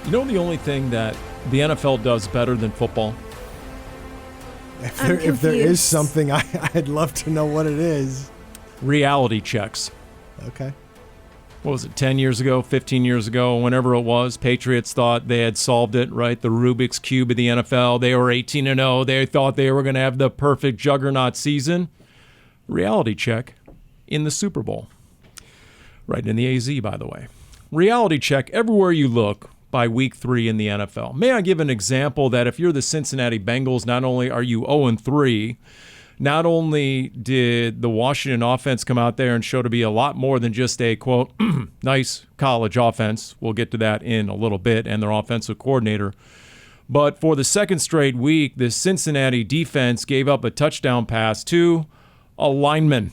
You know the only thing that the NFL does better than football? If there is something, I'd love to know what it is. Reality checks. Okay. What was it, 10 years ago, 15 years ago, whenever it was, Patriots thought they had solved it, right? The Rubik's Cube of the NFL. They were 18-0. They thought they were going to have the perfect juggernaut season. Reality check in the Super Bowl. Right in the AZ, by the way. Reality check everywhere you look by week 3 in the NFL. May I give an example that if you're the Cincinnati Bengals, not only are you 0-3, not only did the Washington offense come out there and show to be a lot more than just a, quote, nice college offense. We'll get to that in a little bit, and their offensive coordinator. But for the second straight week, the Cincinnati defense gave up a touchdown pass to a lineman.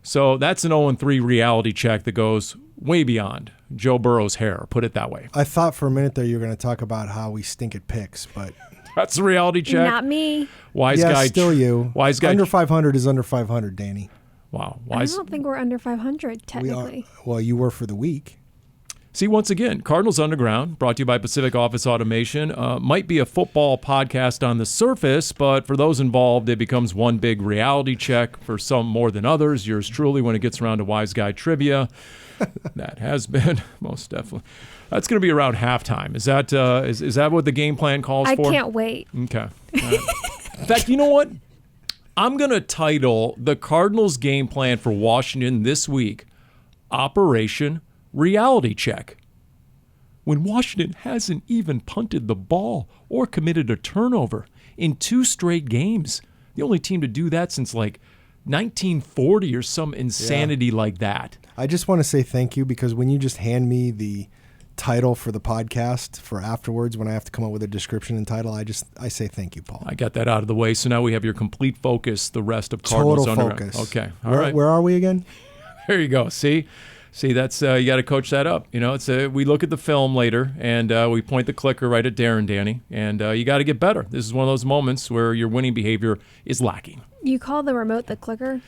So that's an 0-3 reality check that goes way beyond Joe Burrow's hair, put it that way. I thought for a minute there you were going to talk about how we stink at picks, but... That's a reality check. Not me. Wise guy. Still you. Wise guy. Under 500 is under 500, Dani. Wow. I don't think we're under 500, technically. Well, you were for the week. See, once again, Cardinals Underground, brought to you by Pacific Office Automation, might be a football podcast on the surface, but for those involved, it becomes one big reality check for some more than others. Yours truly, when it gets around to Wise Guy Trivia. That has been, most definitely. That's going to be around halftime. Is that is that what the game plan calls for? I can't wait. Okay. In fact, you know what? I'm going to title the Cardinals game plan for Washington this week, Operation Reality Check. When Washington hasn't even punted the ball or committed a turnover in 2 straight games. The only team to do that since like 1940 or some insanity like that. I just want to say thank you because when you just hand me the title for the podcast for afterwards, when I have to come up with a description and title, I say thank you, Paul. I got that out of the way, so now we have your complete focus, the rest of Cardinals Total focus. Okay, all right. Where are we again? There you go. See, that's you got to coach that up. You know, it's we look at the film later and we point the clicker right at Darren, Dani, and you got to get better. This is one of those moments where your winning behavior is lacking. You call the remote the clicker?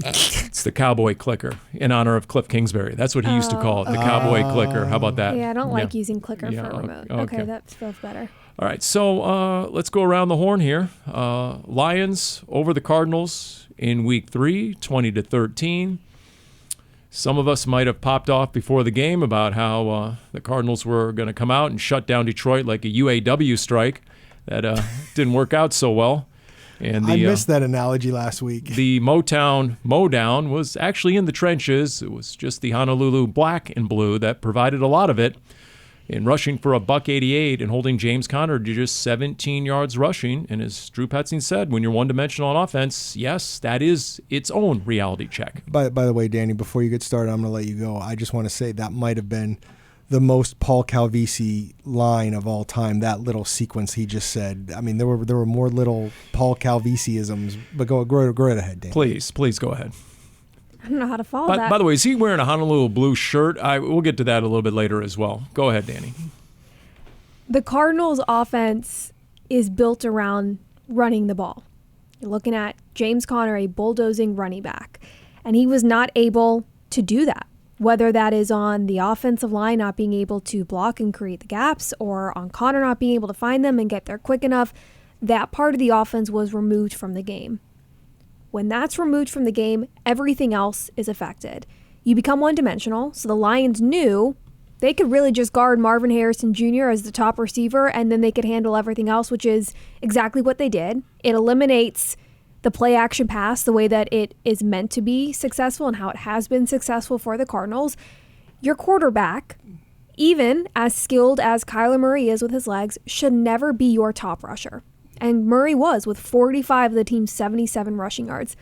It's the cowboy clicker in honor of Kliff Kingsbury. That's what he used to call it, the cowboy clicker. How about that? Yeah, I don't like using clicker for a remote. Okay, that feels better. All right, so let's go around the horn here. Lions over the Cardinals in week 3, 20-13. Some of us might have popped off before the game about how the Cardinals were going to come out and shut down Detroit like a UAW strike. That didn't work out so well. And I missed that analogy last week. The Motown Mowdown was actually in the trenches. It was just the Honolulu black and blue that provided a lot of it in rushing for a $188 and holding James Conner to just 17 yards rushing. And as Drew Petzing said, when you're one-dimensional on offense, yes, that is its own reality check. By the way, Dani, before you get started, I'm going to let you go. I just want to say that might have been the most Paul Calvisi line of all time, that little sequence he just said. I mean, there were more little Paul Calvisi-isms, but go right ahead, Dani. Please go ahead. I don't know how to follow that. By the way, is he wearing a Honolulu blue shirt? We'll get to that a little bit later as well. Go ahead, Dani. The Cardinals' offense is built around running the ball. You're looking at James Conner, a bulldozing running back, and he was not able to do that. Whether that is on the offensive line not being able to block and create the gaps or on Conner not being able to find them and get there quick enough, that part of the offense was removed from the game. When that's removed from the game, everything else is affected. You become one-dimensional, so the Lions knew they could really just guard Marvin Harrison Jr. as the top receiver, and then they could handle everything else, which is exactly what they did. It eliminates the play-action pass the way that it is meant to be successful and how it has been successful for the Cardinals. Your quarterback, even as skilled as Kyler Murray is with his legs, should never be your top rusher. And Murray was with 45 of the team's 77 rushing yards.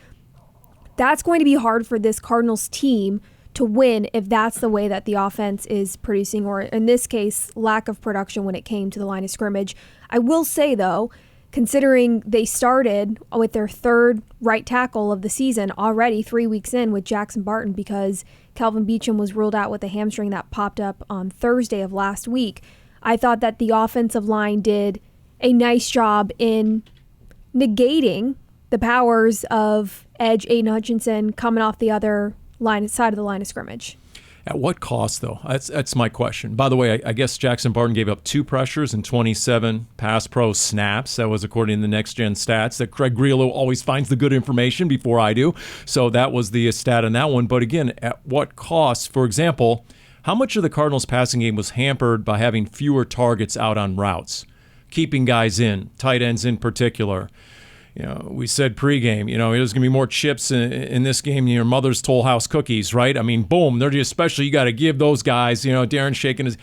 That's going to be hard for this Cardinals team to win if that's the way that the offense is producing, or in this case, lack of production when it came to the line of scrimmage. I will say, though, considering they started with their third right tackle of the season already 3 weeks in with Jackson Barton because Kelvin Beachum was ruled out with a hamstring that popped up on Thursday of last week, I thought that the offensive line did a nice job in negating the powers of edge Aiden Hutchinson coming off the other side of the line of scrimmage. At what cost, though? That's my question. By the way, I guess Jackson Barton gave up 2 pressures and 27 pass pro snaps. That was according to the Next Gen stats that Craig Grillo always finds the good information before I do. So that was the stat on that one. But again, at what cost? For example, how much of the Cardinals' passing game was hampered by having fewer targets out on routes, keeping guys in, tight ends in particular? We said pregame, there's going to be more chips in this game than your mother's Toll House cookies, right? I mean, boom, they're just special. You got to give those guys, Darren shaking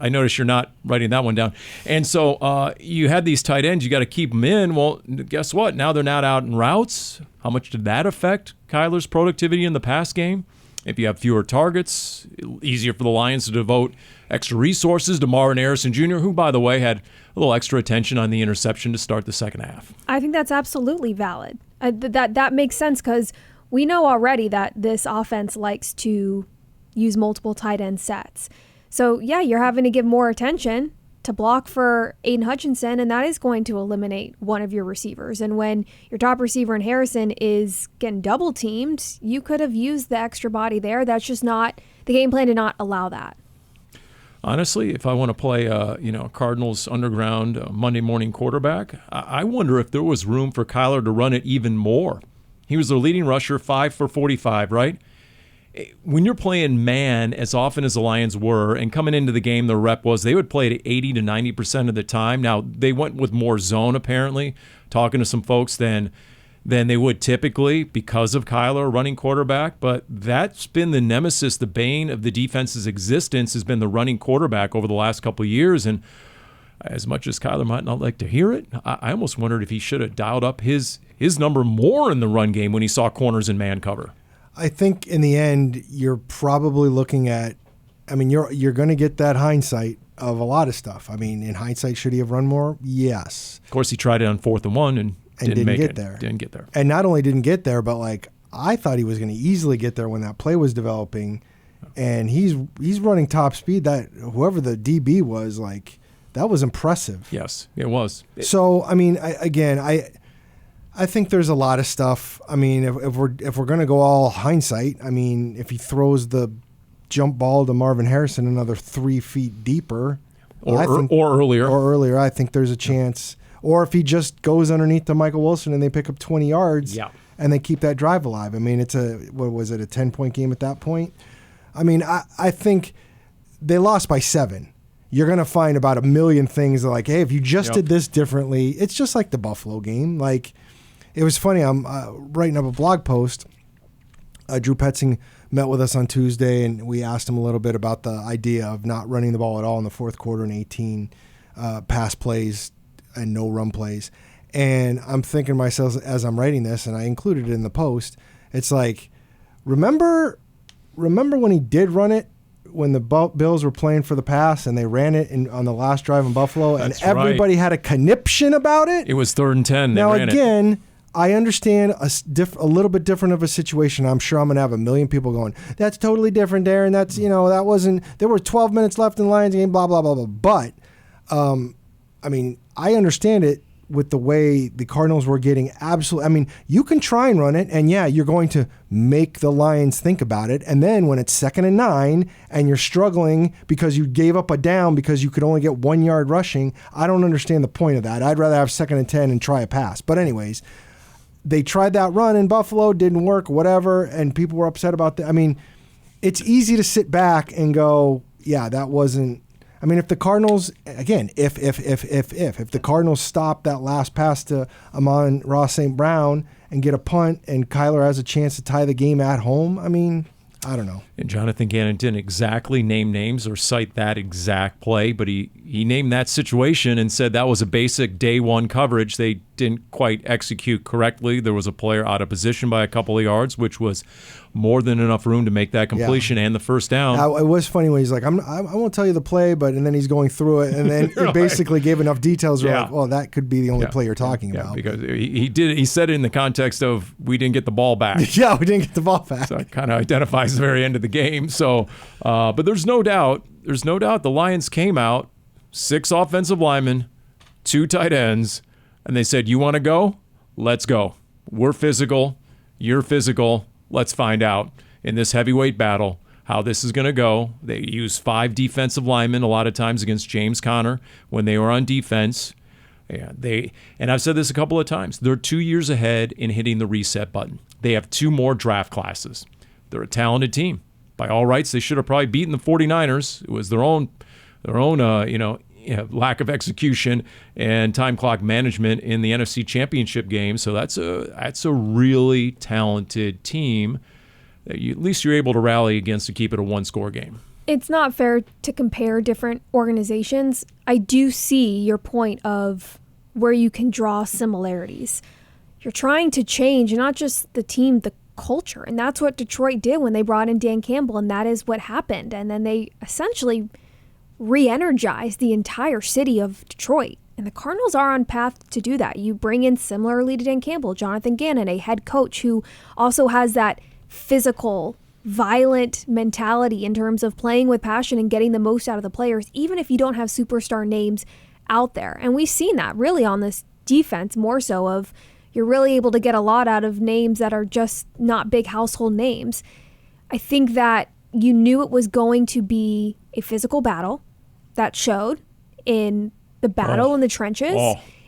I notice you're not writing that one down. And so you had these tight ends, you got to keep them in. Well, guess what? Now they're not out in routes. How much did that affect Kyler's productivity in the pass game? If you have fewer targets, easier for the Lions to devote extra resources to Marvin Harrison Jr., who, by the way, had a little extra attention on the interception to start the second half. I think that's absolutely valid. That makes sense because we know already that this offense likes to use multiple tight end sets. So, yeah, you're having to give more attention to block for Aiden Hutchinson, and that is going to eliminate one of your receivers. And when your top receiver in Harrison is getting double teamed, you could have used the extra body there. That's just not, the game plan did not allow that. Honestly, if I want to play Cardinals underground Monday morning quarterback, I wonder if there was room for Kyler to run it even more. He was their leading rusher, 5 for 45, right? When you're playing man as often as the Lions were, and coming into the game, the rep was they would play it 80 to 90% of the time. Now, they went with more zone, apparently, talking to some folks than they would typically because of Kyler running quarterback. But that's been the nemesis, the bane of the defense's existence has been the running quarterback over the last couple of years. And as much as Kyler might not like to hear it, I almost wondered if he should have dialed up his number more in the run game when he saw corners in man cover. I think in the end, you're probably looking at, you're going to get that hindsight of a lot of stuff. In hindsight, should he have run more? Yes. Of course, he tried it on 4th and 1 and didn't make get it. there. Didn't get there. And not only didn't get there, but I thought he was going to easily get there when that play was developing. And he's running top speed. That whoever the DB was, that was impressive. Yes, it was. So, I think there's a lot of stuff. If we're going to go all hindsight, if he throws the jump ball to Marvin Harrison another 3 feet deeper, or earlier, I think there's a chance. Or if he just goes underneath to Michael Wilson and they pick up 20 yards, and they keep that drive alive. It's a 10-point game at that point? I think they lost by 7. You're going to find about a million things that hey, if you just did this differently, it's just like the Buffalo game. It was funny. I'm writing up a blog post. Drew Petzing met with us on Tuesday, and we asked him a little bit about the idea of not running the ball at all in the fourth quarter and 18 pass plays and no run plays. And I'm thinking to myself as I'm writing this, and I included it in the post, it's remember when he did run it, when the Bills were playing for the pass and they ran it on the last drive in Buffalo, and everybody had a conniption about it? It was 3rd and 10. Now, again, I understand a little bit different of a situation. I'm sure I'm going to have a million people going, that's totally different, Darren. That's, that wasn't, there were 12 minutes left in the Lions game, blah, blah, blah, blah. But, I understand it with the way the Cardinals were getting absolutely. You can try and run it, and you're going to make the Lions think about it. And then when it's 2nd and 9 and you're struggling because you gave up a down because you could only get 1 yard rushing, I don't understand the point of that. I'd rather have 2nd and 10 and try a pass. But anyways, they tried that run in Buffalo, didn't work, whatever, and people were upset about that. It's easy to sit back and go, yeah, that wasn't. If the Cardinals, again, if the Cardinals stop that last pass to Amon-Ra St. Brown and get a punt and Kyler has a chance to tie the game at home, I don't know. And Jonathan Gannon didn't exactly name names or cite that exact play, but he named that situation and said that was a basic day one coverage. They didn't quite execute correctly. There was a player out of position by a couple of yards, which was more than enough room to make that completion and the first down. It was funny when he's like, I won't tell you the play, and then he's going through it, and then he basically gave enough details where well, that could be the only play you're talking about. Because he said it in the context of we didn't get the ball back. We didn't get the ball back. So it kind of identifies the very end of the game. So, but there's no doubt the Lions came out, 6 offensive linemen, 2 tight ends, and they said, you want to go? Let's go. We're physical. You're physical. Let's find out in this heavyweight battle how this is going to go. They use 5 defensive linemen a lot of times against James Conner when they were on defense. Yeah, and I've said this a couple of times. They're 2 years ahead in hitting the reset button. They have 2 more draft classes. They're a talented team. By all rights, they should have probably beaten the 49ers. It was their own lack of execution and time clock management in the NFC Championship game. So that's a really talented team that at least you're able to rally against to keep it a 1-score game. It's not fair to compare different organizations. I do see your point of where you can draw similarities. You're trying to change not just the team, the culture. And that's what Detroit did when they brought in Dan Campbell, and that is what happened. And then they essentially re-energized the entire city of Detroit. And the Cardinals are on path to do that. You bring in, similarly to Dan Campbell, Jonathan Gannon, a head coach who also has that physical, violent mentality in terms of playing with passion and getting the most out of the players, even if you don't have superstar names out there. And we've seen that really on this defense, more so of you're really able to get a lot out of names that are just not big household names. I think that you knew it was going to be a physical battle. That showed in the battle in the trenches.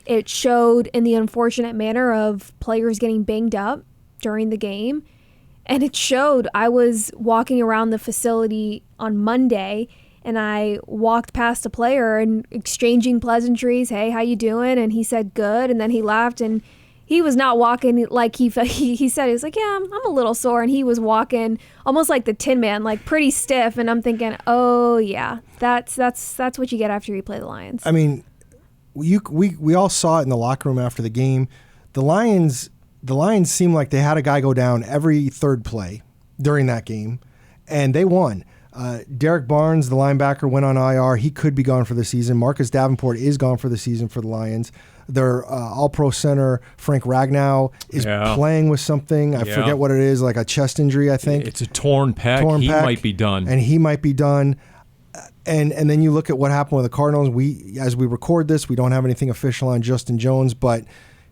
It showed in the unfortunate manner of players getting banged up during the game. And it showed. I was walking around the facility on Monday, and I walked past a player and exchanging pleasantries. Hey, how you doing? And he said, good. And then he laughed, and he was not walking like he said. He was like, yeah, I'm a little sore. And he was walking almost like the Tin Man, like pretty stiff. And I'm thinking, oh, yeah, that's what you get after you play the Lions. I mean, we all saw it in the locker room after the game. The Lions seemed like they had a guy go down every third play during that game, and they won. Derek Barnes, the linebacker, went on IR. He could be gone for the season. Marcus Davenport is gone for the season for the Lions. Their all-pro center, Frank Ragnow, is playing with something. I forget what it is, like a chest injury, I think. It's a torn pec. He might be done. And he might be done. And then you look at what happened with the Cardinals. As we record this, we don't have anything official on Justin Jones, but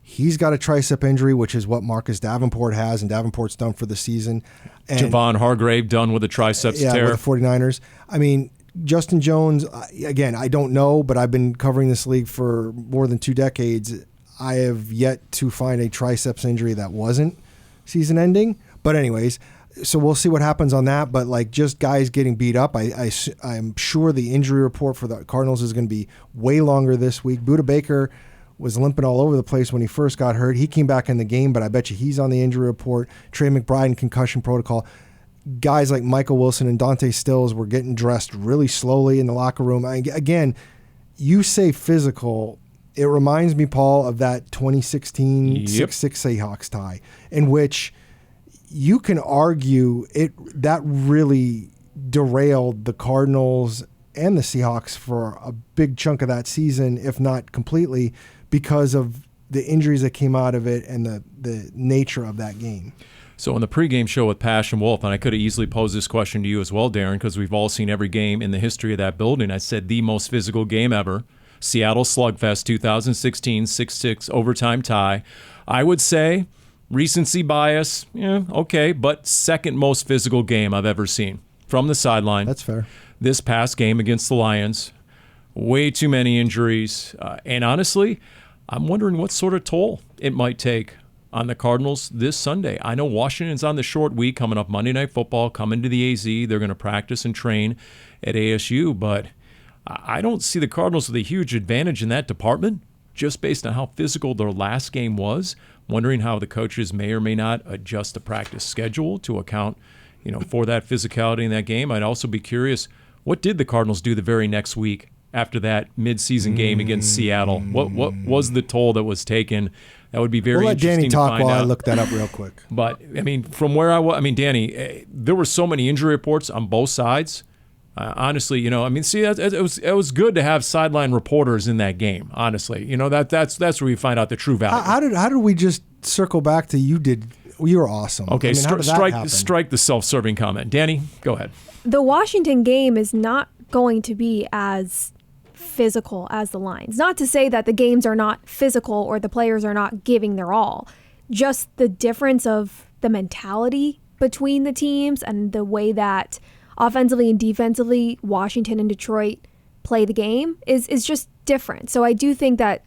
he's got a tricep injury, which is what Marcus Davenport has, and Davenport's done for the season. And Javon Hargrave done with a triceps tear. With the 49ers. I mean, Justin Jones, again, I don't know, but I've been covering this league for more than 2 decades. I have yet to find a triceps injury that wasn't season ending. But anyways, so we'll see what happens on that. But like just guys getting beat up, I'm sure the injury report for the Cardinals is going to be way longer this week. Budda Baker was limping all over the place when he first got hurt. He came back in the game, but I bet you he's on the injury report. Trey McBride in concussion protocol. Guys like Michael Wilson and Dante Stills were getting dressed really slowly in the locker room. Again, you say physical, it reminds me, Paul, of that 2016 6-6 Seahawks tie, in which you can argue that really derailed the Cardinals and the Seahawks for a big chunk of that season, if not completely, because of the injuries that came out of it and the nature of that game. So on the pregame show with Passion Wolf, and I could have easily posed this question to you as well, Darren, because we've all seen every game in the history of that building. I said the most physical game ever, Seattle Slugfest 2016, 6-6 overtime tie. I would say recency bias, okay, but second most physical game I've ever seen from the sideline. That's fair. This past game against the Lions, way too many injuries. And honestly, I'm wondering what sort of toll it might take on the Cardinals this Sunday. I know Washington's on the short week coming up Monday Night Football, coming to the AZ. They're going to practice and train at ASU, but I don't see the Cardinals with a huge advantage in that department, just based on how physical their last game was. Wondering how the coaches may or may not adjust the practice schedule to account, for that physicality in that game. I'd also be curious, what did the Cardinals do the very next week after that midseason game against Seattle? What was the toll that was taken? That would be very interesting to find out. We'll let Dani talk while I look that up real quick. But, from where I was, Dani, there were so many injury reports on both sides. Honestly, it was good to have sideline reporters in that game, honestly. That's where you find out the true value. How did we just circle back to you were awesome? Okay, strike the self-serving comment. Dani, go ahead. The Washington game is not going to be as physical as the Lions. Not to say that the games are not physical or the players are not giving their all. Just the difference of the mentality between the teams and the way that offensively and defensively, Washington and Detroit play the game is just different. So I do think that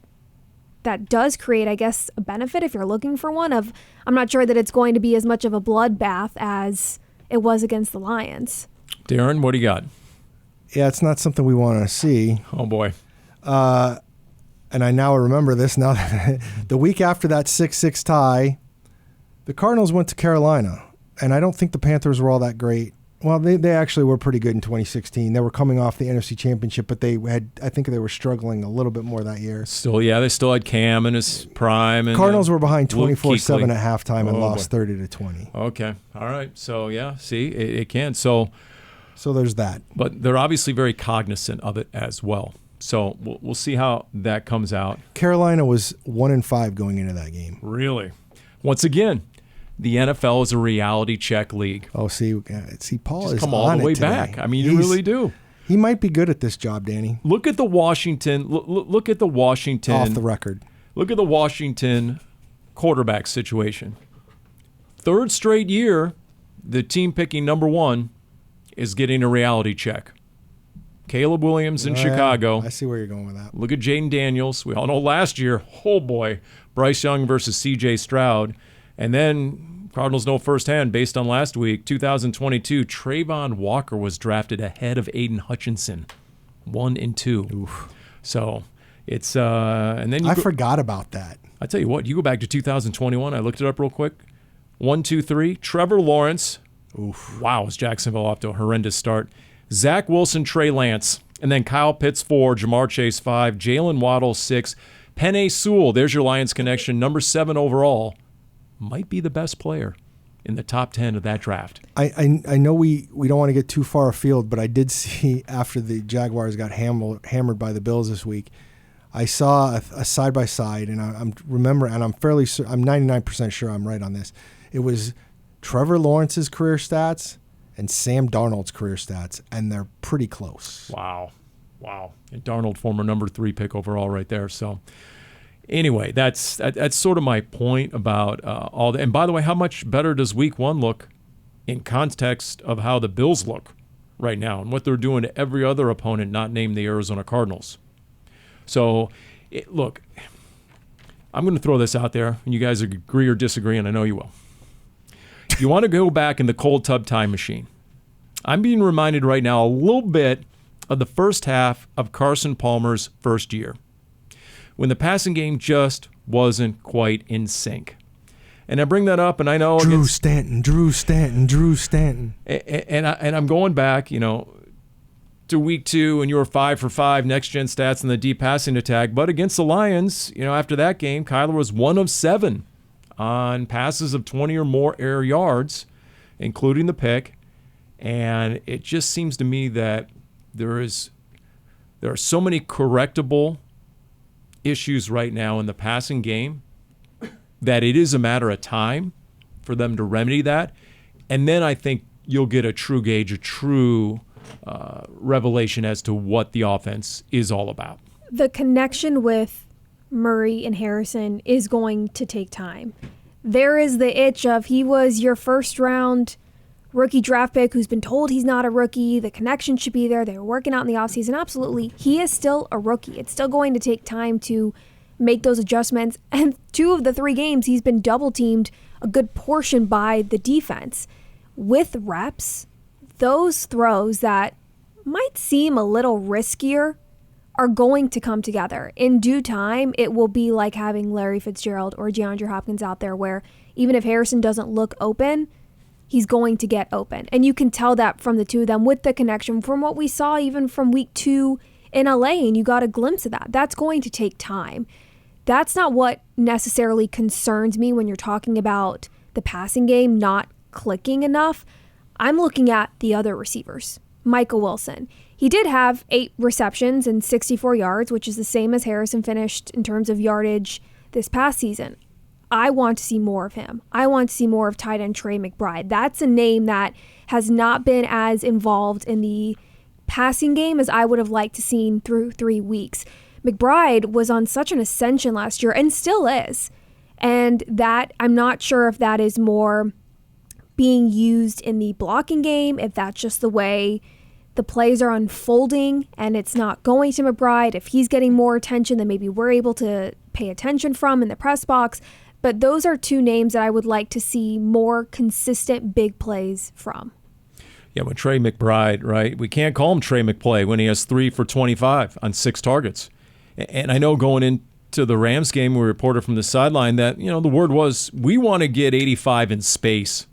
does create, I guess, a benefit if you're looking for one. I'm not sure that it's going to be as much of a bloodbath as it was against the Lions. Darren, what do you got? Yeah, it's not something we want to see. Oh, boy. And I now remember this now that the week after that 6-6 tie, the Cardinals went to Carolina, and I don't think the Panthers were all that great. Well, they actually were pretty good in 2016. They were coming off the NFC Championship, but I think they were struggling a little bit more that year. They still had Cam in his prime. And Cardinals were behind 24-7 at halftime and lost 30-20. Okay, all right. So yeah, see, it can. So there's that. But they're obviously very cognizant of it as well. So we'll see how that comes out. Carolina was 1-5 going into that game. Really? Once again, the NFL is a reality check league. Oh, see, Paul Just is come all on the way it today. back. I mean, you really do. He might be good at this job, Dani. Look at the Washington. Look at the Washington. Off the record. Look at the Washington quarterback situation. Third straight year, the team picking number one is getting a reality check. Caleb Williams in Chicago. I see where you're going with that. Look at Jaden Daniels. We all know last year, oh boy, Bryce Young versus C.J. Stroud. And then Cardinals know firsthand, based on last week, 2022, Trayvon Walker was drafted ahead of Aiden Hutchinson, 1 and 2. Oof. So it's and then I forgot about that. I tell you what, you go back to 2021. I looked it up real quick. 1, 2, 3. Trevor Lawrence. Oof. Wow, is Jacksonville off to a horrendous start. Zach Wilson, Trey Lance, and then Kyle Pitts 4, Jamar Chase 5, Jalen Waddle 6, Penei Sewell. There's your Lions connection, number 7 overall. Might be the best player in the top 10 of that draft. I know we don't want to get too far afield, but I did see after the Jaguars got hammered by the Bills this week, I saw a side-by-side, and I'm 99% sure I'm right on this. It was Trevor Lawrence's career stats and Sam Darnold's career stats, and they're pretty close. Wow. And Darnold, former number 3 pick overall right there. So anyway, that's sort of my point about all that. And by the way, how much better does week 1 look in context of how the Bills look right now and what they're doing to every other opponent not named the Arizona Cardinals? So, look, I'm going to throw this out there, and you guys agree or disagree, and I know you will. You want to go back in the cold tub time machine. I'm being reminded right now a little bit of the first half of Carson Palmer's first year, when the passing game just wasn't quite in sync. And I bring that up, and I know Drew Stanton. And I'm going back, to week 2, and you were 5 for 5 next-gen stats in the deep passing attack. But against the Lions, after that game, Kyler was 1 of 7 on passes of 20 or more air yards, including the pick. And it just seems to me that there are so many correctable issues right now in the passing game that it is a matter of time for them to remedy that. And then I think you'll get a true gauge, a true revelation as to what the offense is all about. The connection with Murray and Harrison is going to take time. There is the itch of he was your first round rookie draft pick who's been told he's not a rookie. The connection should be there. They were working out in the offseason. Absolutely. He is still a rookie. It's still going to take time to make those adjustments. And 2 of the 3 games, he's been double teamed a good portion by the defense. With reps, those throws that might seem a little riskier are going to come together. In due time, it will be like having Larry Fitzgerald or DeAndre Hopkins out there where even if Harrison doesn't look open, he's going to get open. And you can tell that from the 2 of them with the connection from what we saw even from week 2 in LA, and you got a glimpse of that. That's going to take time. That's not what necessarily concerns me when you're talking about the passing game not clicking enough. I'm looking at the other receivers. Michael Wilson. He did have 8 receptions and 64 yards, which is the same as Harrison finished in terms of yardage this past season. I want to see more of him. I want to see more of tight end Trey McBride. That's a name that has not been as involved in the passing game as I would have liked to seen through 3 weeks. McBride was on such an ascension last year and still is. And that, I'm not sure if that is more being used in the blocking game, if that's just the way the plays are unfolding and it's not going to McBride, if he's getting more attention than maybe we're able to pay attention from in the press box. But those are two names that I would like to see more consistent big plays from. Yeah, but Trey McBride, right? We can't call him Trey McPlay when he has 3 for 25 on 6 targets. And I know going into the Rams game, we reported from the sideline that, the word was, we want to get 85 in space.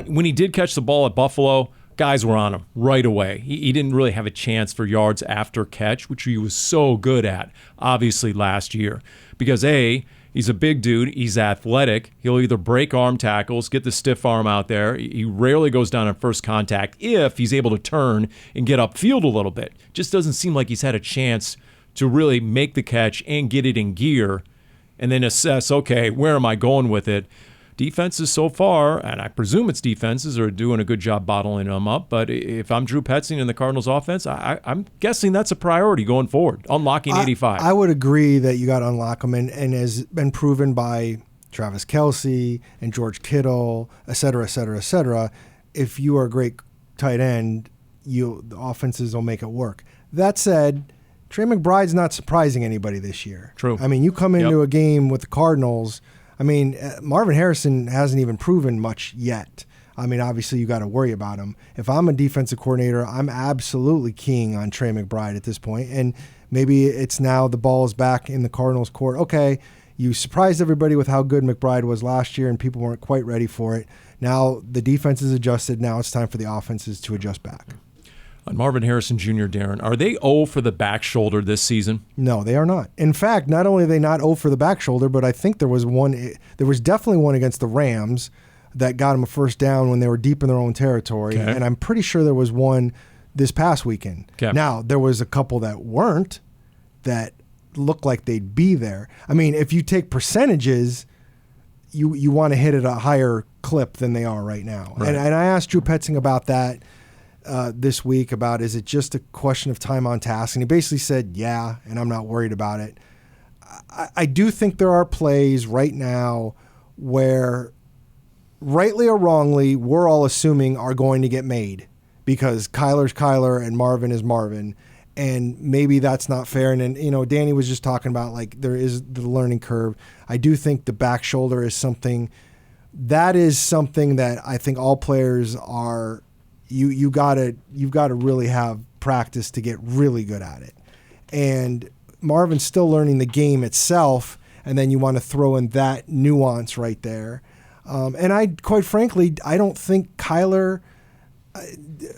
When he did catch the ball at Buffalo, guys were on him right away. He didn't really have a chance for yards after catch, which he was so good at, obviously, last year. Because, A, he's a big dude. He's athletic. He'll either break arm tackles, get the stiff arm out there. He rarely goes down on first contact if he's able to turn and get upfield a little bit. Just doesn't seem like he's had a chance to really make the catch and get it in gear and then assess, okay, where am I going with it? Defenses so far, and I presume it's defenses, are doing a good job bottling them up. But if I'm Drew Petzing in the Cardinals offense, I'm guessing that's a priority going forward, unlocking 85. I would agree that you got to unlock them, and has been proven by Travis Kelce and George Kittle, et cetera, et cetera, et cetera. If you are a great tight end, the offenses will make it work. That said, Trey McBride's not surprising anybody this year. True. I mean, you come into a game with the Cardinals. I mean, Marvin Harrison hasn't even proven much yet. I mean, obviously, you got to worry about him. If I'm a defensive coordinator, I'm absolutely keying on Trey McBride at this point. And maybe it's now the ball is back in the Cardinals' court. Okay, you surprised everybody with how good McBride was last year, and people weren't quite ready for it. Now the defense is adjusted. Now it's time for the offenses to adjust back. On Marvin Harrison Jr., Darren, are they 0 for the back shoulder this season? No, they are not. In fact, not only are they not 0 for the back shoulder, but I think there was definitely one against the Rams that got them a first down when they were deep in their own territory. Okay. And I'm pretty sure there was one this past weekend. Okay. Now, there was a couple that weren't, that looked like they'd be there. I mean, if you take percentages, you want to hit at a higher clip than they are right now. Right. And I asked Drew Petzing about that this week, about is it just a question of time on task? And he basically said, yeah, and I'm not worried about it. I do think there are plays right now where, rightly or wrongly, we're all assuming are going to get made because Kyler's Kyler and Marvin is Marvin. And maybe that's not fair. And then, Dani was just talking about, like, there is the learning curve. I do think the back shoulder is something that I think all players are, you've got to really have practice to get really good at it. And Marvin's still learning the game itself, and then you want to throw in that nuance right there. And quite frankly, I don't think Kyler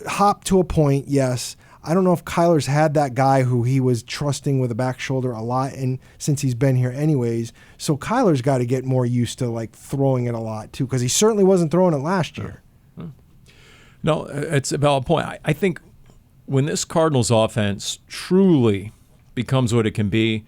hopped to a point, yes. I don't know if Kyler's had that guy who he was trusting with a back shoulder a lot, and since he's been here anyways. So Kyler's got to get more used to, like, throwing it a lot too, because he certainly wasn't throwing it last year. No, it's a valid point. I think when this Cardinals offense truly becomes what it can be,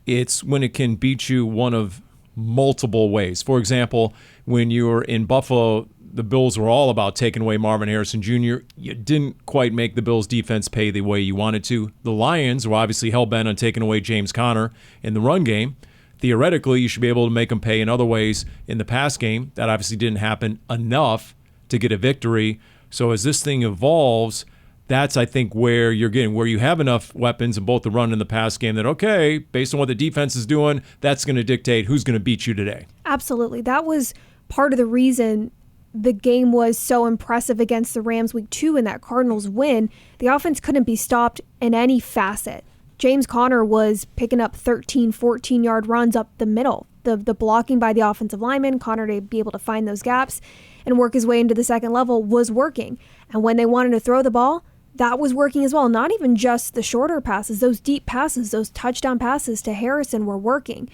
it's when it can beat you one of multiple ways. For example, when you were in Buffalo, the Bills were all about taking away Marvin Harrison Jr. You didn't quite make the Bills' defense pay the way you wanted to. The Lions were obviously hell-bent on taking away James Conner in the run game. Theoretically, you should be able to make them pay in other ways in the pass game. That obviously didn't happen enough to get a victory. So as this thing evolves, that's, I think, where you're getting, where you have enough weapons in both the run and the pass game that, okay, based on what the defense is doing, that's going to dictate who's going to beat you today. Absolutely. That was part of the reason the game was so impressive against the Rams week 2 in that Cardinals win. The offense couldn't be stopped in any facet. James Conner was picking up 13, 14-yard runs up the middle. The blocking by the offensive lineman, Conner to be able to find those gaps and work his way into the second level was working. And when they wanted to throw the ball, that was working as well. Not even just the shorter passes, those deep passes, those touchdown passes to Harrison were working.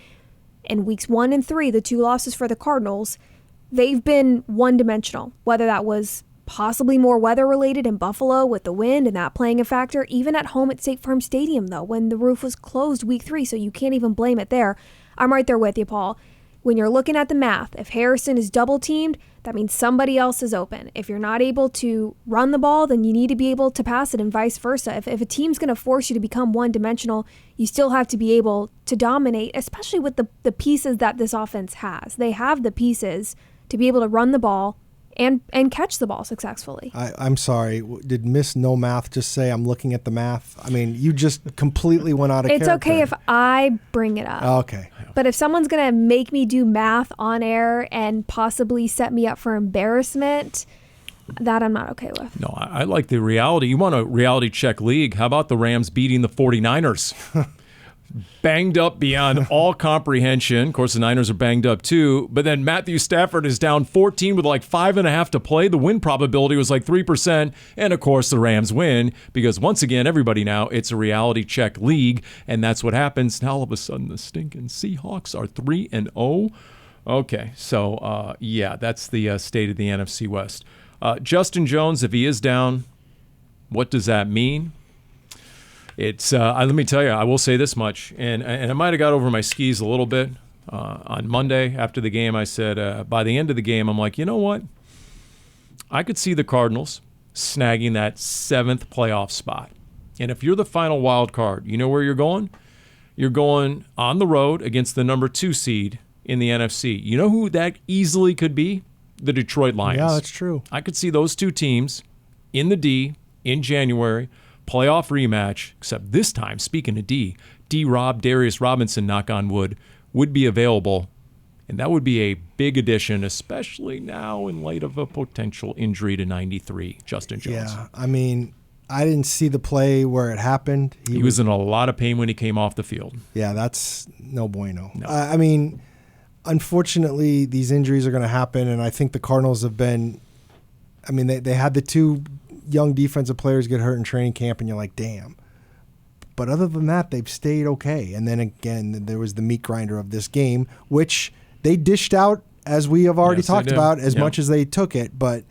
In weeks 1 and 3, the 2 losses for the Cardinals, they've been one-dimensional, whether that was possibly more weather-related in Buffalo with the wind and that playing a factor, even at home at State Farm Stadium, though, when the roof was closed week 3, so you can't even blame it there. I'm right there with you, Paul. When you're looking at the math, if Harrison is double-teamed, that means somebody else is open. If you're not able to run the ball, then you need to be able to pass it and vice versa. If a team's going to force you to become one-dimensional, you still have to be able to dominate, especially with the pieces that this offense has. They have the pieces to be able to run the ball and catch the ball successfully. I'm sorry. Did Miss No Math just say I'm looking at the math? I mean, you just completely went out of It's character. okay if I bring it up. Okay. But if someone's going to make me do math on air and possibly set me up for embarrassment, that I'm not okay with. No, I like the reality. You want a reality check league. How about the Rams beating the 49ers? Banged up beyond all comprehension. Of course, the Niners are banged up too. But then Matthew Stafford is down 14 with like 5.5 to play. The win probability was like 3%. And of course, the Rams win because once again, everybody now, it's a reality check league. And that's what happens. Now all of a sudden, the stinking Seahawks are 3-0. Okay, so yeah, that's the state of the NFC West. Justin Jones, if he is down, what does that mean? It's let me tell you, I will say this much, and I might have got over my skis a little bit. On Monday after the game, I said, by the end of the game, I'm like, you know what? I could see the Cardinals snagging that 7th playoff spot. And if you're the final wild card, you know where you're going? You're going on the road against the number 2 seed in the NFC. You know who that easily could be? The Detroit Lions. Yeah, that's true. I could see those two teams in the D in January, playoff rematch, except this time, speaking of D-Rob, Darius Robinson, knock on wood, would be available. And that would be a big addition, especially now in light of a potential injury to 93, Justin Jones. Yeah, I mean, I didn't see the play where it happened. He was in a lot of pain when he came off the field. Yeah, that's no bueno. No. I mean, unfortunately, these injuries are going to happen, and I think the Cardinals have been – I mean, they had the 2 young defensive players get hurt in training camp, and you're like, damn. But other than that, they've stayed okay. And then again, there was the meat grinder of this game, which they dished out, as we have already talked about, as much as they took it. But,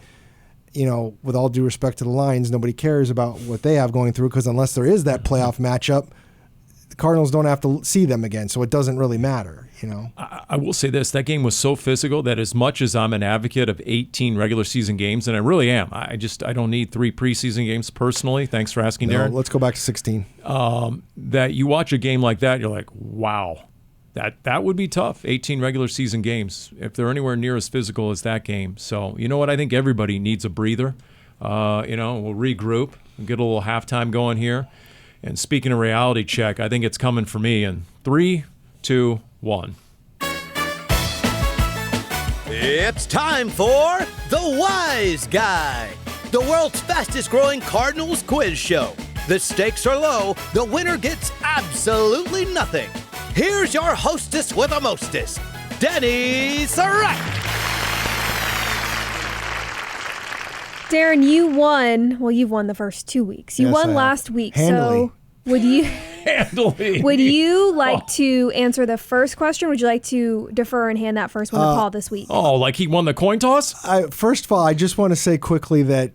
you know, with all due respect to the Lions, nobody cares about what they have going through because unless there is that playoff matchup, the Cardinals don't have to see them again, so it doesn't really matter, you know. I will say this, that game was so physical that as much as I'm an advocate of 18 regular season games, and I really am, I don't need 3 preseason games personally, thanks for asking, Darren. Let's go back to 16. That you watch a game like that, you're like, wow, that would be tough, 18 regular season games, if they're anywhere near as physical as that game. So, you know what, I think everybody needs a breather. We'll regroup and get a little halftime going here. And speaking of reality check, I think it's coming for me in 3, 2, 1. It's time for The Wise Guy, the world's fastest growing Cardinals quiz show. The stakes are low, the winner gets absolutely nothing. Here's your hostess with the mostest, Dani Sureck. Darren, you won. Well, you've won the first 2 weeks. You won last week. Handily. So would you Handily. would you like to answer the first question? Or would you like to defer and hand that first one to Paul this week? Oh, like he won the coin toss? First of all, I just want to say quickly that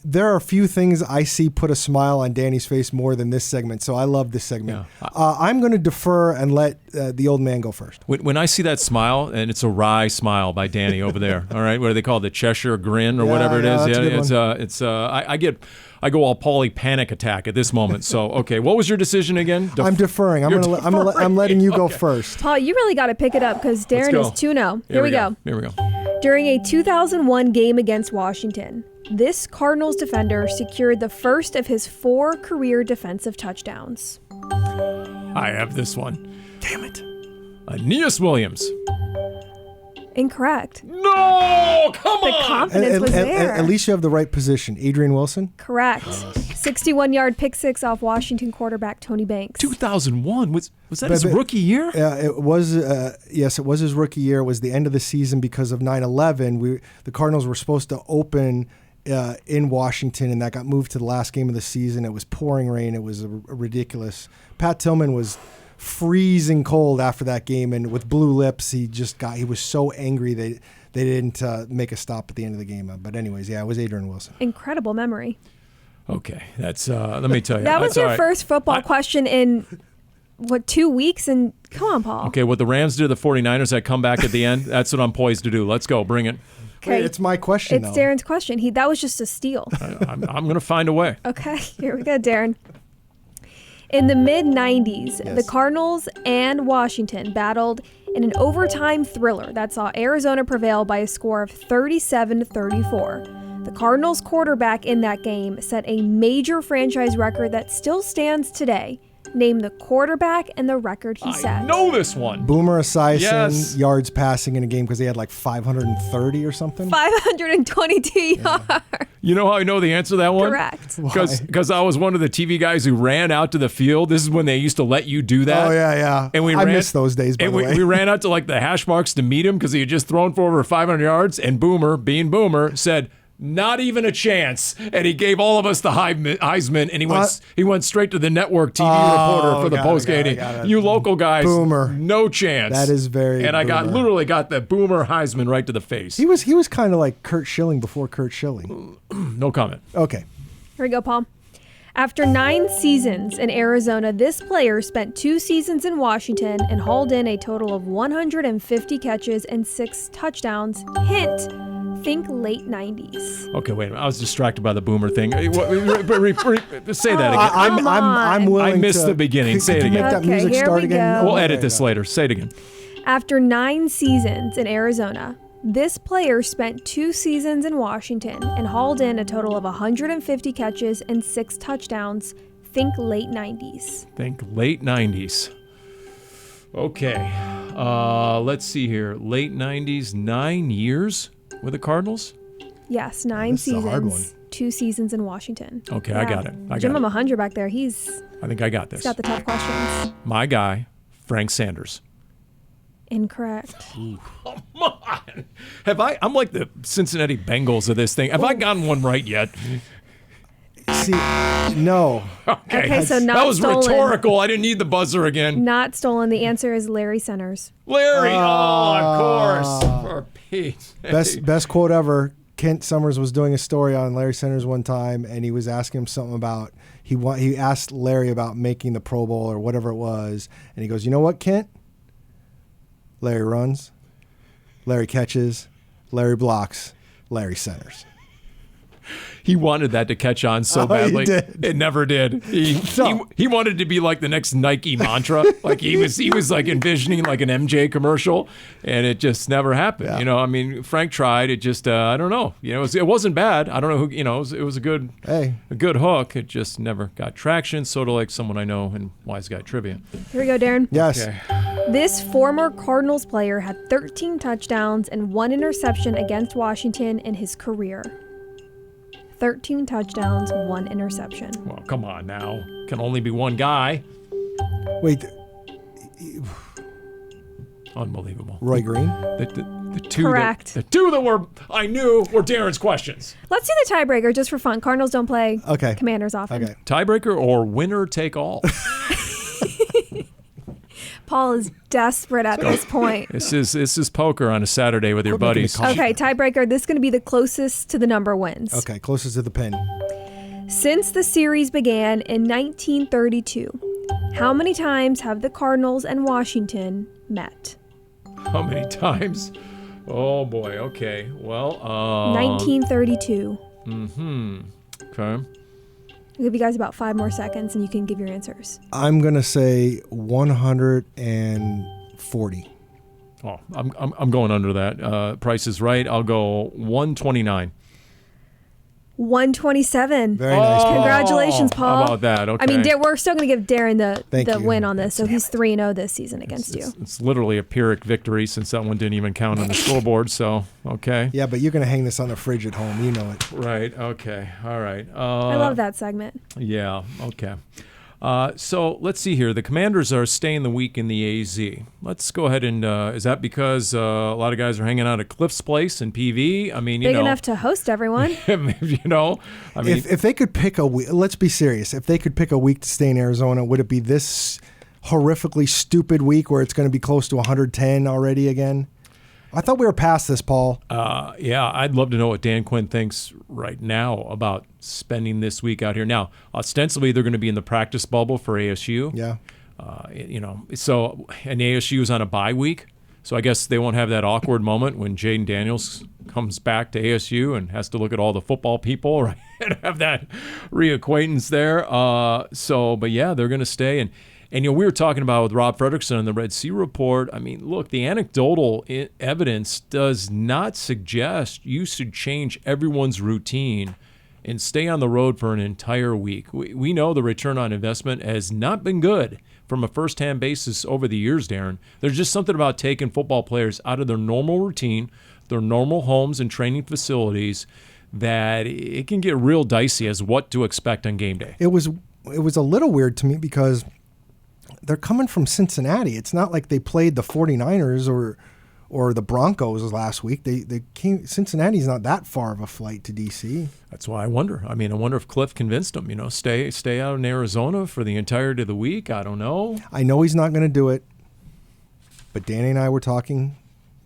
there are a few things I see put a smile on Danny's face more than this segment, so I love this segment. Yeah. I'm going to defer and let the old man go first. When I see that smile, and it's a wry smile by Dani over there, all right, what do they call it, the Cheshire grin or whatever it is? That's a good one. I go all Paulie panic attack at this moment. So, okay, what was your decision again? I'm deferring. I'm letting you go first. Paul, you really got to pick it up because Darren is 2-0. Here we go. Here we go. During a 2001 game against Washington, this Cardinals defender secured the first of his 4 career defensive touchdowns. I have this one. Damn it. Aeneas Williams. Incorrect. No, come The on. confidence was there. At least you have the right position. Adrian Wilson? Correct. 61-yard pick six off Washington quarterback Tony Banks. 2001 was that his rookie year? It was. Yes, it was his rookie year. It was the end of the season because of 9/11. The Cardinals were supposed to open in Washington, and that got moved to the last game of the season. It was pouring rain. It was ridiculous. Pat Tillman was freezing cold after that game, and with blue lips, he was so angry they didn't make a stop at the end of the game. But anyways, yeah, it was Adrian Wilson. Incredible memory. Okay, that's let me tell you. That was that's your all right. first football question in 2 weeks? And come on, Paul. Okay, what the Rams did to the 49ers, that comeback at the end, that's what I'm poised to do. Let's go, bring it. Okay, Wait, it's my question, It's though. Darren's question. That was just a steal. I'm going to find a way. Okay, here we go, Darren. In the mid-90s, Yes. the Cardinals and Washington battled in an overtime thriller that saw Arizona prevail by a score of 37-34. The Cardinals quarterback in that game set a major franchise record that still stands today. Name the quarterback and the record he set. I know this one. Boomer Esiason, Yes. yards passing in a game because he had like 530 or something. 522 yards. You know how I know the answer to that one? Correct. Because I was one of the TV guys who ran out to the field. This is when they used to let you do that. Oh, yeah. And I miss those days, by and the way. we ran out to like the hash marks to meet him because he had just thrown for over 500 yards. And Boomer, being Boomer, said, "Not even a chance." And he gave all of us the Heisman, and he went straight to the network TV reporter for the post game. You local guys, Boomer. no chance. That is very And I Boomer. literally got the Boomer Heisman right to the face. He was kind of like Kurt Schilling before Kurt Schilling. No comment. Okay. Here we go, Paul. After 9 seasons in Arizona, this player spent 2 seasons in Washington and hauled in a total of 150 catches and 6 touchdowns. Hint, think late 90s. Okay, wait a minute. I was distracted by the Boomer thing. Say that again. I'm willing I missed to- the beginning. Say it Can you again. make that Okay, music here start we again? go. We'll edit this later. Say it again. After 9 seasons in Arizona, this player spent 2 seasons in Washington and hauled in a total of 150 catches and 6 touchdowns. Think late 90s. Think late 90s. Okay. Let's see here. Late 90s, 9 years with the Cardinals? Yes, 9 This is a hard seasons, 2 seasons in Washington. Okay, I got it. I Give got him it. 100 back there. He's I think I got this. got the tough questions. My guy, Frank Sanders. Incorrect. Come on. I'm like the Cincinnati Bengals of this thing. Have I gotten one right yet? See, no. Okay, so not that was stolen. rhetorical. I didn't need the buzzer again. Not stolen. The answer is Larry Centers. Larry. Of course. For Pete's sake. Best quote ever. Kent Summers was doing a story on Larry Centers one time, and he was asking him something about he asked Larry about making the Pro Bowl or whatever it was, and he goes, "You know what, Kent? Larry runs, Larry catches, Larry blocks, Larry centers." He wanted that to catch on so Oh, he badly. did. It never did. He wanted to be like the next Nike mantra. Like he was like envisioning like an MJ commercial, and it just never happened. Yeah. You know, I mean, Frank tried. It just I don't know. You know, it wasn't bad. I don't know who. You know, it was a good hook. It just never got traction. Sort of like someone I know in Wise Guy Trivia. Here we go, Darren. Yes. Okay. This former Cardinals player had 13 touchdowns and 1 interception against Washington in his career. 13 touchdowns, 1 interception. Well, come on now. Can only be one guy. Wait, Unbelievable. Roy Green? The two Correct. The two that I knew were Darren's questions. Let's do the tiebreaker just for fun. Cardinals don't play Okay. Commanders often. Okay. Tiebreaker or winner take all. Paul is desperate at this point. This is poker on a Saturday with your Quit making me buddies. call. Okay, tiebreaker. This is going to be the closest to the number wins. Okay, closest to the pin. Since the series began in 1932, how many times have the Cardinals and Washington met? How many times? Oh boy. Okay. Well. 1932. Okay. I'll give you guys about 5 more seconds and you can give your answers. I'm going to say 140. Oh, I'm going under that. Price is right. I'll go 129. 127. Very nice. Congratulations, Paul. How about that? Okay. I mean, we're still going to give Darren Thank the you. win on this, so he's 3-0 this season against you. It's literally a Pyrrhic victory since that one didn't even count on the scoreboard. So okay. Yeah, but you're going to hang this on the fridge at home. You know it. Right. Okay. All right. I love that segment. Yeah. Okay. So let's see here. The Commanders are staying the week in the AZ. Let's go ahead and is that because a lot of guys are hanging out at Kliff's place in PV? I mean, Big enough to host everyone. you know, I mean, If they could pick a week, let's be serious. If they could pick a week to stay in Arizona, would it be this horrifically stupid week where it's going to be close to 110 already again? I thought we were past this, Paul. yeah, I'd love to know what Dan Quinn thinks right now about spending this week out here. Now, ostensibly, they're going to be in the practice bubble for ASU. Yeah. You know, so and ASU is on a bye week, so I guess they won't have that awkward moment when Jaden Daniels comes back to ASU and has to look at all the football people, right, and have that reacquaintance there. But yeah, they're going to stay. And we were talking about with Rob Fredrickson in the Red Sea Report. I mean, look, the anecdotal evidence does not suggest you should change everyone's routine and stay on the road for an entire week. We know the return on investment has not been good from a first-hand basis over the years, Darren. There's just something about taking football players out of their normal routine, their normal homes and training facilities, that it can get real dicey as what to expect on game day. It was a little weird to me because they're coming from Cincinnati. It's not like they played the 49ers or the Broncos last week. They came. Cincinnati's not that far of a flight to D.C. That's why I wonder. I wonder if Kliff convinced them, stay out in Arizona for the entirety of the week. I don't know. I know he's not going to do it, but Dani and I were talking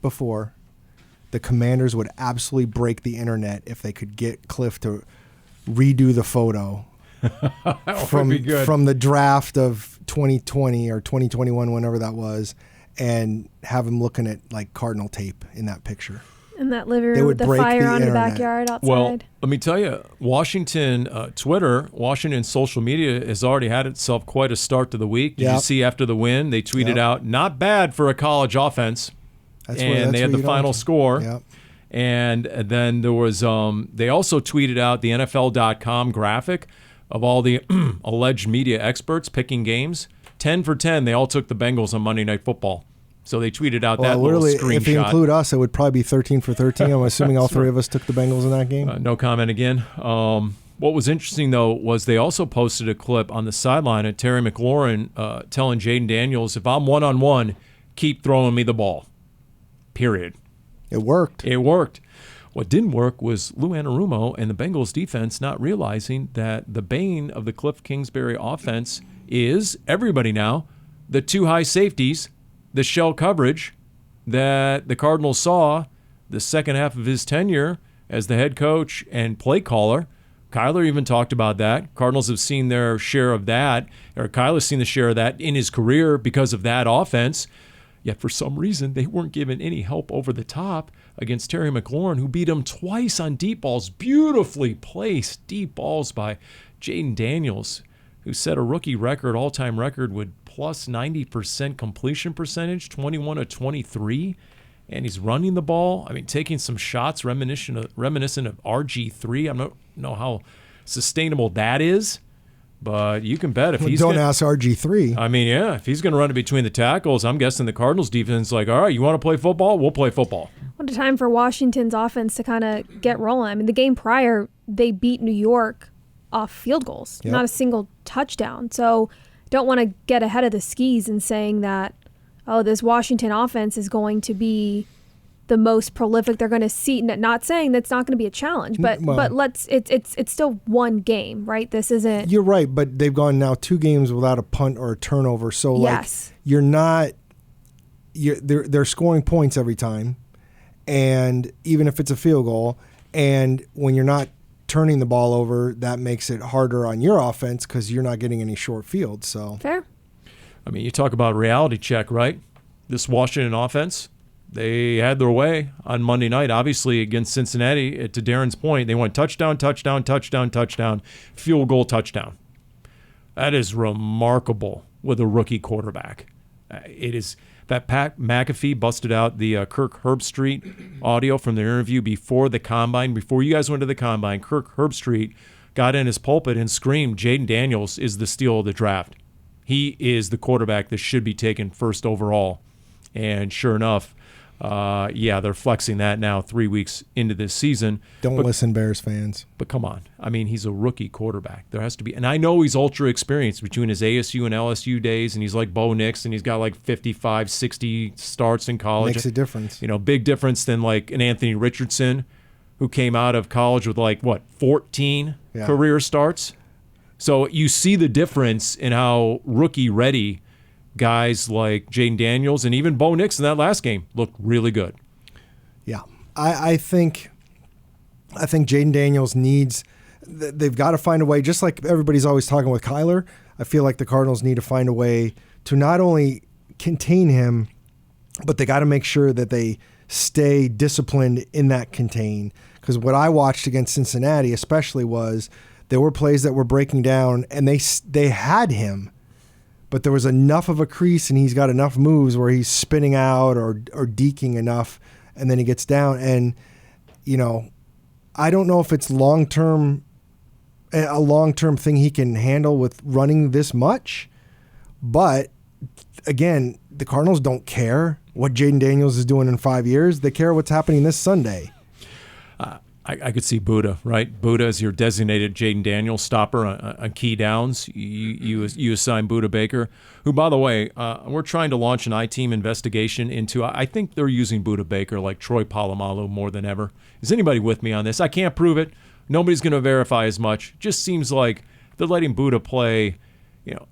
before. The Commanders would absolutely break the internet if they could get Kliff to redo the photo from the draft of 2020 or 2021, whenever that was, and have him looking at like Cardinal tape in that picture. In that living room with the fire on the backyard outside. Well, let me tell you, Washington Washington social media has already had itself quite a start to the week. Did you see after the win, they tweeted out, not bad for a college offense. They had the final score. Yep. And then there was, they also tweeted out the NFL.com graphic of all the alleged media experts picking games. 10 for 10, they all took the Bengals on Monday Night Football. So they tweeted out that little screenshot. If you include us, it would probably be 13 for 13. I'm assuming all three of us took the Bengals in that game. No comment again. What was interesting, though, was they also posted a clip on the sideline of Terry McLaurin telling Jaden Daniels, if I'm one-on-one, keep throwing me the ball. Period. It worked. What didn't work was Lou Anarumo and the Bengals defense not realizing that the bane of the Kliff Kingsbury offense is everybody now, the two high safeties, the shell coverage that the Cardinals saw the second half of his tenure as the head coach and play caller. Kyler even talked about that. Cardinals have seen their share of that, or Kyler's seen the share of that in his career because of that offense. Yet for some reason, they weren't given any help over the top against Terry McLaurin, who beat him twice on deep balls. Beautifully placed deep balls by Jaden Daniels, who set a rookie record, all-time record, with plus 90% completion percentage, 21 of 23. And he's running the ball. Taking some shots reminiscent of RG3. I don't know how sustainable that is. But you can bet if he's ask RG3. If he's going to run it between the tackles, I'm guessing the Cardinals defense is like, all right, you want to play football? We'll play football. What a time for Washington's offense to kind of get rolling. The game prior, they beat New York off field goals, not a single touchdown. So don't want to get ahead of the skis and saying that, this Washington offense is going to be the most prolific they're going to see. Not saying that's not going to be a challenge, but it's still one game, right? This isn't. You're right, but they've gone now 2 games without a punt or a turnover. So you're not. They're scoring points every time, and even if it's a field goal, and when you're not turning the ball over, that makes it harder on your offense because you're not getting any short field. So fair. You talk about reality check, right? This Washington offense. They had their way on Monday night, obviously, against Cincinnati. To Darren's point, they went touchdown, touchdown, touchdown, touchdown, field goal, touchdown. That is remarkable with a rookie quarterback. It is that Pat McAfee busted out the Kirk Herbstreit audio from the interview before the Combine. Before you guys went to the Combine, Kirk Herbstreit got in his pulpit and screamed, Jaden Daniels is the steal of the draft. He is the quarterback that should be taken first overall. And sure enough, they're flexing that now 3 weeks into this season. Don't listen, Bears fans. But come on. He's a rookie quarterback. There has to be. And I know he's ultra experienced between his ASU and LSU days, and he's like Bo Nix, and he's got like 55, 60 starts in college. Makes a difference. Big difference than like an Anthony Richardson, who came out of college with 14 career starts. So you see the difference in how rookie-ready guys like Jaden Daniels and even Bo Nix in that last game looked really good. Yeah. I think Jaden Daniels they've got to find a way, just like everybody's always talking with Kyler. I feel like the Cardinals need to find a way to not only contain him, but they got to make sure that they stay disciplined in that contain. Because what I watched against Cincinnati especially was there were plays that were breaking down and they had him, but there was enough of a crease and he's got enough moves where he's spinning out or deking enough, and then he gets down. And, I don't know if it's a long-term thing he can handle with running this much, but again, the Cardinals don't care what Jaden Daniels is doing in 5 years. They care what's happening this Sunday. I could see Budda, right? Budda is your designated Jaden Daniels stopper on key downs. You assign Budda Baker, who, by the way, we're trying to launch an I-team investigation into. I think they're using Budda Baker like Troy Polamalu more than ever. Is anybody with me on this? I can't prove it. Nobody's going to verify as much. Just seems like they're letting Budda play,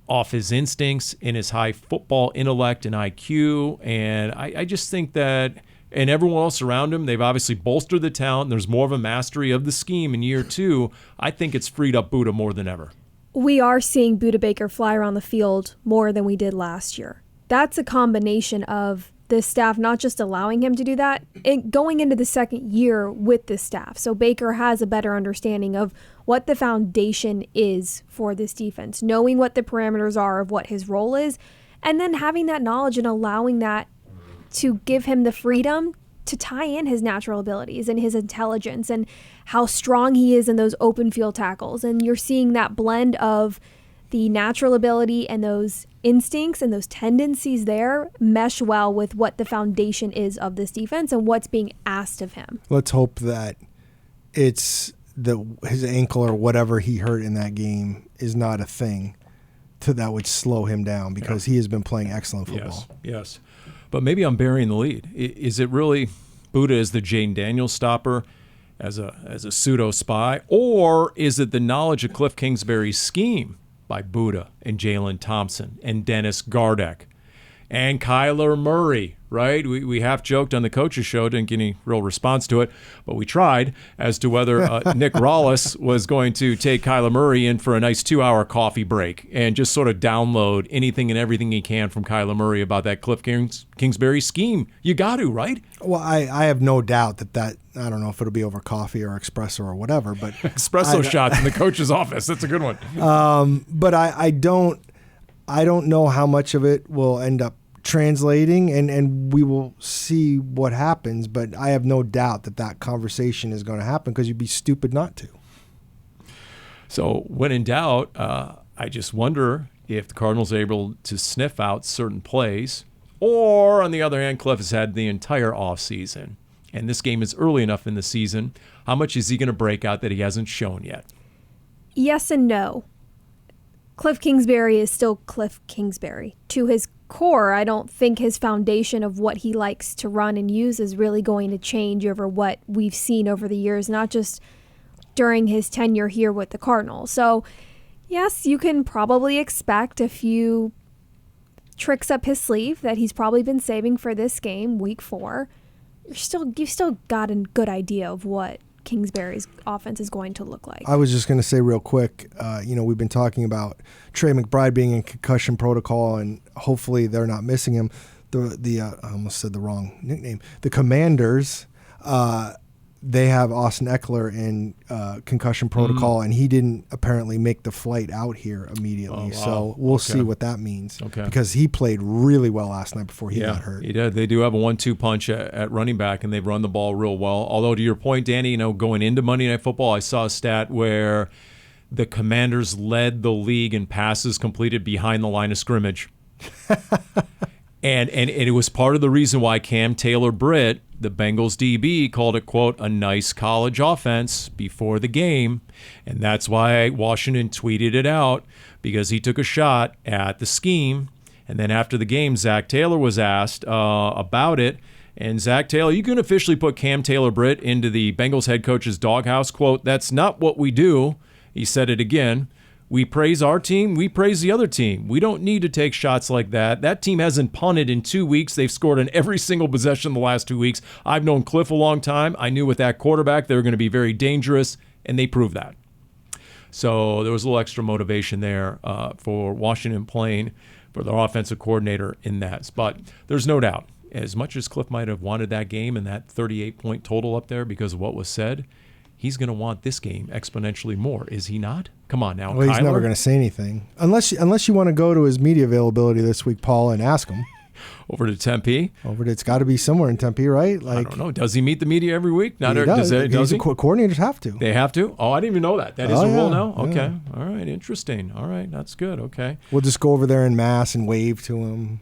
off his instincts and his high football intellect and IQ. And I just think that. And everyone else around him, they've obviously bolstered the talent. There's more of a mastery of the scheme in year 2. I think it's freed up Budda more than ever. We are seeing Budda Baker fly around the field more than we did last year. That's a combination of the staff not just allowing him to do that, and going into the second year with the staff. So Baker has a better understanding of what the foundation is for this defense, knowing what the parameters are of what his role is, and then having that knowledge and allowing that to give him the freedom to tie in his natural abilities and his intelligence and how strong he is in those open field tackles. And you're seeing that blend of the natural ability and those instincts and those tendencies there mesh well with what the foundation is of this defense and what's being asked of him. Let's hope that it's his ankle or whatever he hurt in that game is not a thing that would slow him down, because he has been playing excellent football. Yes. But maybe I'm burying the lead. Is it really Budda as the Jaden Daniels stopper, as a pseudo spy, or is it the knowledge of Kliff Kingsbury's scheme by Budda and Jalen Thompson and Dennis Gardeck and Kyler Murray? Right? We half joked on the coaches show, didn't get any real response to it, but we tried as to whether Nick Rollis was going to take Kyler Murray in for a nice 2-hour coffee break and just sort of download anything and everything he can from Kyler Murray about that Kliff Kingsbury scheme. You got to, right? Well, I have no doubt that I don't know if it'll be over coffee or espresso or whatever, but espresso shots in the coach's office. That's a good one. But I don't know how much of it will end up translating, and we will see what happens, but I have no doubt that conversation is going to happen, because you'd be stupid not to. So when in doubt, I just wonder if the Cardinals are able to sniff out certain plays, or on the other hand, Kliff has had the entire offseason, and this game is early enough in the season. How much is he going to break out that he hasn't shown yet? Yes and no. Kliff Kingsbury is still Kliff Kingsbury. To his core, I don't think his foundation of what he likes to run and use is really going to change over what we've seen over the years, not just during his tenure here with the Cardinals. So, yes, you can probably expect a few tricks up his sleeve that he's probably been saving for this game, week 4. You've still got a good idea of what Kingsbury's offense is going to look like. I was just going to say real quick, we've been talking about Trey McBride being in concussion protocol, and hopefully they're not missing him. I almost said the wrong nickname. The Commanders, they have Austin Eckler in concussion protocol, and he didn't apparently make the flight out here immediately. Oh, wow. So we'll see what that means. Okay. Because he played really well last night before he got hurt. He did. They do have a 1-2 punch at running back, and they've run the ball real well. Although, to your point, Danny, going into Monday Night Football, I saw a stat where the Commanders led the league in passes completed behind the line of scrimmage. And it was part of the reason why Cam Taylor-Britt, the Bengals DB, called it, quote, a nice college offense before the game. And that's why Washington tweeted it out, because he took a shot at the scheme. And then after the game, Zach Taylor was asked about it. And Zach Taylor, you can officially put Cam Taylor-Britt into the Bengals head coach's doghouse. Quote, that's not what we do. He said it again. We praise our team, we praise the other team. We don't need to take shots like that. That team hasn't punted in 2 weeks. They've scored on every single possession the last 2 weeks. I've known Kliff a long time. I knew with that quarterback they were going to be very dangerous, and they proved that. So there was a little extra motivation there for Washington playing for their offensive coordinator in that. But there's no doubt. as much as Kliff might have wanted that game and that 38-point total up there because of what was said, he's going to want this game exponentially more, is he not? Come on now, well, Kyler. He's never going to say anything. Unless you want to go to his media availability this week, Paul, and ask him. Over to Tempe. It's got to be somewhere in Tempe, right? I don't know. Does he meet the media every week? He does. Coordinators have to. They have to? Oh, I didn't even know that. That is a rule now? Okay. Yeah. All right. Interesting. All right. That's good. Okay. We'll just go over there en masse and wave to him.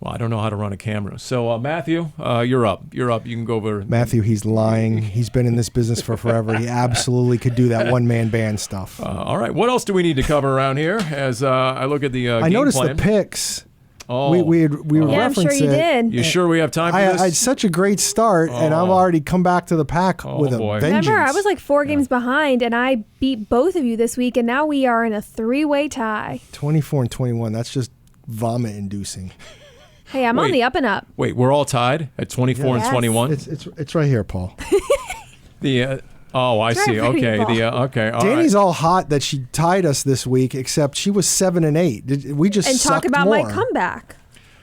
Well, I don't know how to run a camera. So, Matthew, you're up. You're up. You can go over. Matthew, he's lying. He's been in this business for forever. He absolutely could do that one-man band stuff. All right. What else do we need to cover around here as I look at the game I noticed plan? the picks. Oh. We Yeah, I'm sure you did. You sure we have time for this? I had such a great start, and I've already come back to the pack with a boy. vengeance. Remember, I was like 4 games behind, and I beat both of you this week, and now we are in a 3-way tie. 24 and 21. That's just vomit-inducing. Hey, I'm on the up and up. Wait, we're all tied at 24 and Yes. 21? It's right here, Paul. I see. Okay. Okay. All Dani's right. all hot that she tied us this week, except she was 7 and 8. We just And talk sucked about more. my comeback.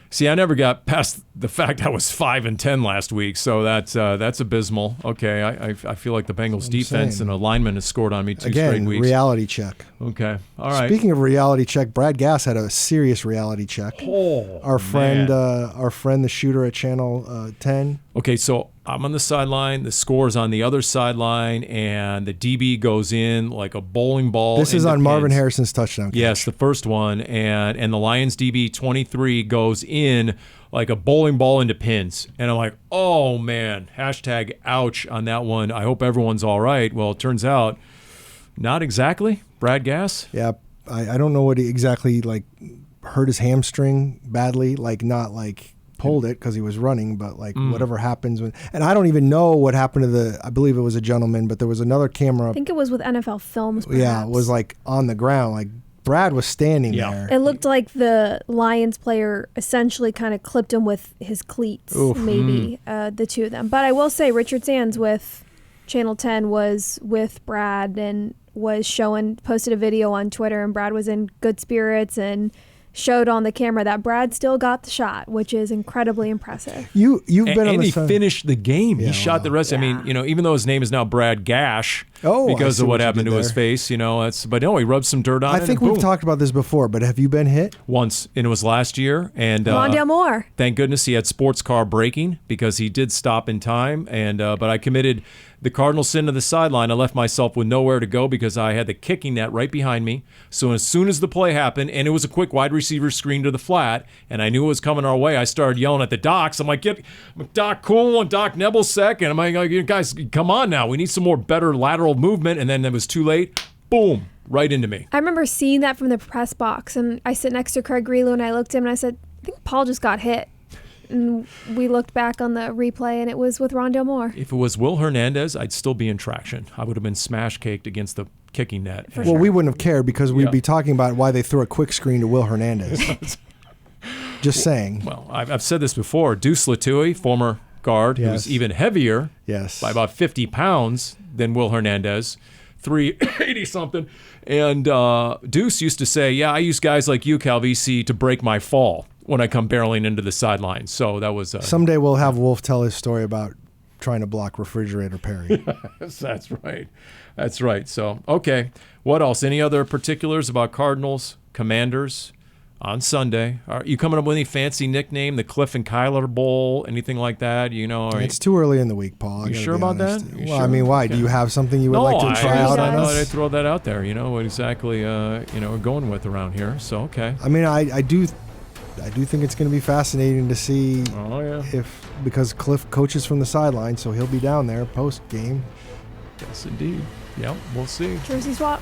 See, I never got past the fact I was 5 and 10 last week, so that's abysmal. Okay, I feel like the Bengals defense saying. and alignment has scored on me 2 straight Again, weeks. reality check. Okay, all right. Speaking of reality check, Brad Gass had a serious reality check. Oh, Our friend, man. the shooter at Channel 10. Okay, so I'm on the sideline. The score's on the other sideline, and the DB goes in like a bowling ball. This is into on Marvin pins. Harrison's touchdown catch. Yes, the first one, and the Lions DB 23 goes in like a bowling ball into pins, and I'm like, oh man, #ouch on that one. I hope everyone's all right. Well, it turns out, not exactly. Brad Gass. Yeah, I don't know what he exactly hurt his hamstring badly, not pulled it because he was running, but whatever happens when, and I don't even know what happened to I believe it was a gentleman, but there was another camera. I think it was with NFL Films, perhaps. Yeah, it was on the ground. Brad was standing there. It looked like the Lions player essentially kind of clipped him with his cleats, maybe, the two of them. But I will say Richard Sands with Channel 10 was with Brad and was posted a video on Twitter, and Brad was in good spirits and showed on the camera that Brad still got the shot, which is incredibly impressive. You've been on and the he finished the game. Yeah, He shot the rest. Yeah. I mean, even though his name is now Brad Gash I because see of what what you happened did to his there. face, but no, he rubbed some dirt on it. I think and we've boom. talked about this before, but have you been hit? Once, and it was last year. And Rondale Moore. thank goodness he had sports car braking because he did stop in time. And but I committed the cardinal sin to the sideline. I left myself with nowhere to go because I had the kicking net right behind me. So as soon as the play happened, and it was a quick wide receiver screen to the flat, and I knew it was coming our way, I started yelling at the docs. I'm like, get Doc Cool and Doc Nebelsack, and I'm like, you guys, come on now. We need some more better lateral movement. And then it was too late. Boom. Right into me. I remember seeing that from the press box, and I sit next to Craig Grelu, and I looked at him, and I said, I think Paul just got hit. And we looked back on the replay, and it was with Rondale Moore. If it was Will Hernandez, I'd still be in traction. I would have been smash caked against the kicking net. For Well, sure. we wouldn't have cared because we'd be talking about why they threw a quick screen to Will Hernandez. Just saying. Well, I've said this before. Deuce Latui, former guard, who's Yes. even heavier Yes. by about 50 pounds than Will Hernandez, 380-something. And Deuce used to say, I use guys like you, Calvisi, to break my fall when I come barreling into the sideline. So that was... Someday we'll have Wolf tell his story about trying to block refrigerator Perry. That's right. That's right. So, okay. What else? Any other particulars about Cardinals, Commanders on Sunday? Are you coming up with any fancy nickname, the Kliff and Kyler Bowl, anything like that? It's too early in the week, Paul. I You gotta sure be about honest. that? You Well, sure? I mean, why? Okay. Do you have something you would like to try out on I us? I'd throw that out there. What exactly we're going with around here. So, okay. I mean, I do think it's going to be fascinating to see Oh, yeah. because Kliff coaches from the sideline, so he'll be down there post game. Yes, indeed. Yep, we'll see. Jersey swap.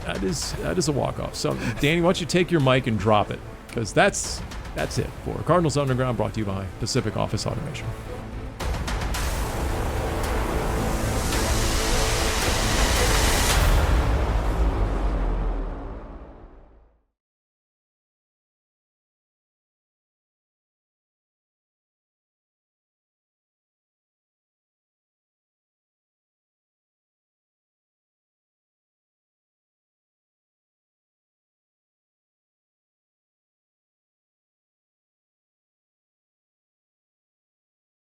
That is a walk-off. So, Dani, why don't you take your mic and drop it? Because that's it for Cardinals Underground, brought to you by Pacific Office Automation.